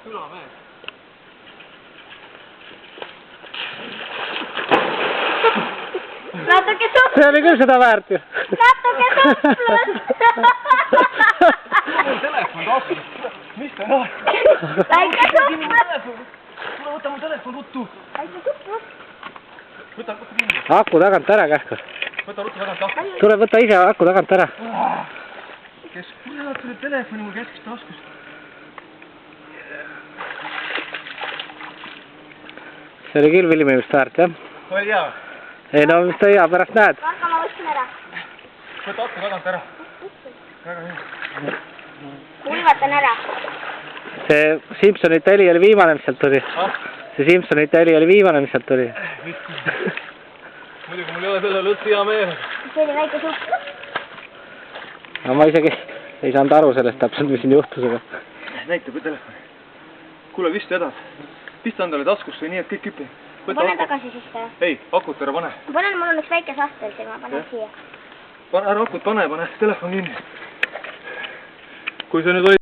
Külamees. Natuke suhtlust. See oli küll seda väärt ju. Natuke suhtlust. Telefon taskus. Mis ta on? Väike suhtlus. Tule võta mu telefon ruttu. Väike suhtlus. Võta kinni. Aku tagant ära kähku. Võta ruttu tagant lahti. Tule võta ise aku tagant ära. Kes kurat tuli telefoni mul käskis taskus? See oli küll filmimist väärt, jah? Oli hea. Ei no, mis ta hea, pärast näed. Aga ma võtsin ära. Võta aku tagant ära. Väga hea. Kuivatan ära. See Simpsonite heli oli viimane, mis sealt tuli. See Simpsonite heli oli viimane, mis sealt tuli. Muidugi mul ei ole selle lõtsi hea meel. See oli väike suhtlus. Aga ma isegi ei saanud aru sellest täpselt, mis siin juhtus. Näitab ju telefoni. Kuule, vist edad. Pista endale taskusse, nii et kõik küpi. Ma panen tagasi siis ta. Ei, akut ära pane. Ma panen, mul on üks väike sahtel, see ma panen siia. Ära akut pane telefon kinni. Kui see nüüd oli